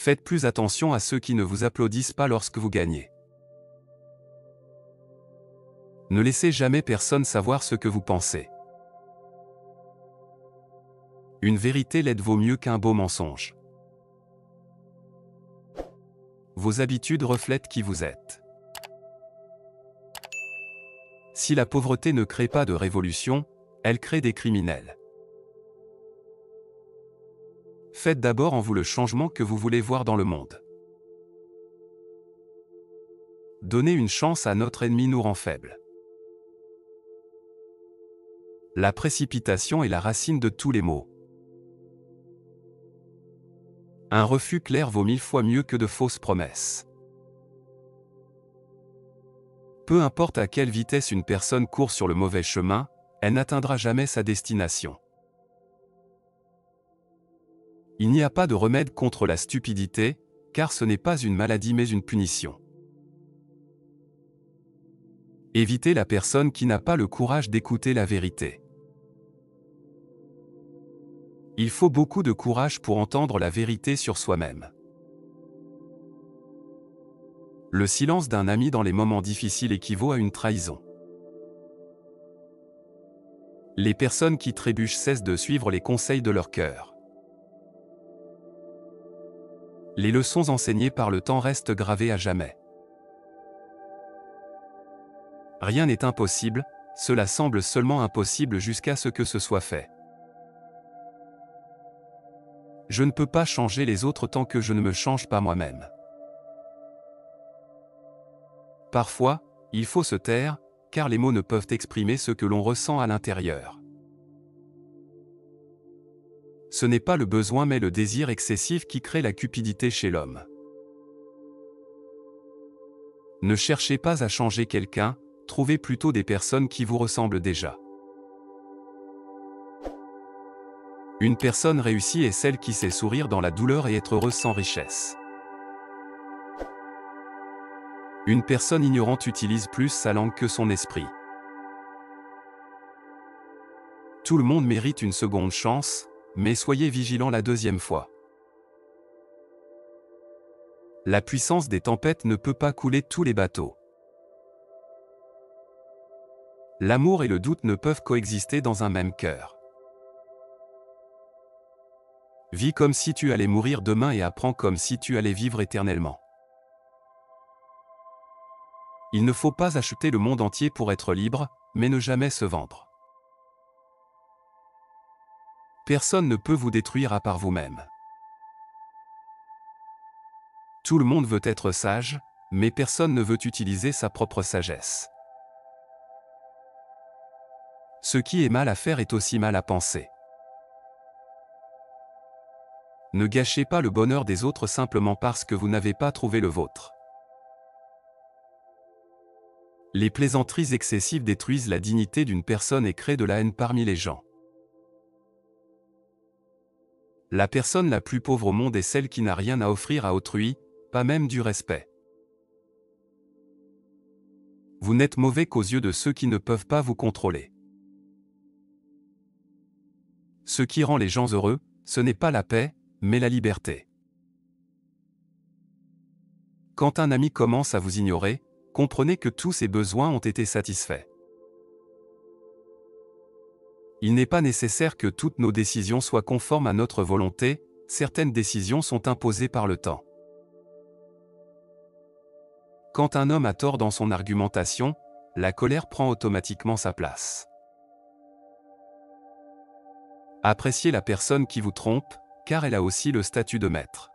Faites plus attention à ceux qui ne vous applaudissent pas lorsque vous gagnez. Ne laissez jamais personne savoir ce que vous pensez. Une vérité laide vaut mieux qu'un beau mensonge. Vos habitudes reflètent qui vous êtes. Si la pauvreté ne crée pas de révolution, elle crée des criminels. Faites d'abord en vous le changement que vous voulez voir dans le monde. Donner une chance à notre ennemi nous rend faibles. La précipitation est la racine de tous les maux. Un refus clair vaut 1000 fois mieux que de fausses promesses. Peu importe à quelle vitesse une personne court sur le mauvais chemin, elle n'atteindra jamais sa destination. Il n'y a pas de remède contre la stupidité, car ce n'est pas une maladie mais une punition. Évitez la personne qui n'a pas le courage d'écouter la vérité. Il faut beaucoup de courage pour entendre la vérité sur soi-même. Le silence d'un ami dans les moments difficiles équivaut à une trahison. Les personnes qui trébuchent cessent de suivre les conseils de leur cœur. Les leçons enseignées par le temps restent gravées à jamais. Rien n'est impossible, cela semble seulement impossible jusqu'à ce que ce soit fait. Je ne peux pas changer les autres tant que je ne me change pas moi-même. Parfois, il faut se taire, car les mots ne peuvent exprimer ce que l'on ressent à l'intérieur. Ce n'est pas le besoin mais le désir excessif qui crée la cupidité chez l'homme. Ne cherchez pas à changer quelqu'un, trouvez plutôt des personnes qui vous ressemblent déjà. Une personne réussie est celle qui sait sourire dans la douleur et être heureuse sans richesse. Une personne ignorante utilise plus sa langue que son esprit. Tout le monde mérite une seconde chance, mais soyez vigilants la deuxième fois. La puissance des tempêtes ne peut pas couler tous les bateaux. L'amour et le doute ne peuvent coexister dans un même cœur. Vis comme si tu allais mourir demain et apprends comme si tu allais vivre éternellement. Il ne faut pas acheter le monde entier pour être libre, mais ne jamais se vendre. Personne ne peut vous détruire à part vous-même. Tout le monde veut être sage, mais personne ne veut utiliser sa propre sagesse. Ce qui est mal à faire est aussi mal à penser. Ne gâchez pas le bonheur des autres simplement parce que vous n'avez pas trouvé le vôtre. Les plaisanteries excessives détruisent la dignité d'une personne et créent de la haine parmi les gens. La personne la plus pauvre au monde est celle qui n'a rien à offrir à autrui, pas même du respect. Vous n'êtes mauvais qu'aux yeux de ceux qui ne peuvent pas vous contrôler. Ce qui rend les gens heureux, ce n'est pas la paix, mais la liberté. Quand un ami commence à vous ignorer, comprenez que tous ses besoins ont été satisfaits. Il n'est pas nécessaire que toutes nos décisions soient conformes à notre volonté, certaines décisions sont imposées par le temps. Quand un homme a tort dans son argumentation, la colère prend automatiquement sa place. Appréciez la personne qui vous trompe, car elle a aussi le statut de maître.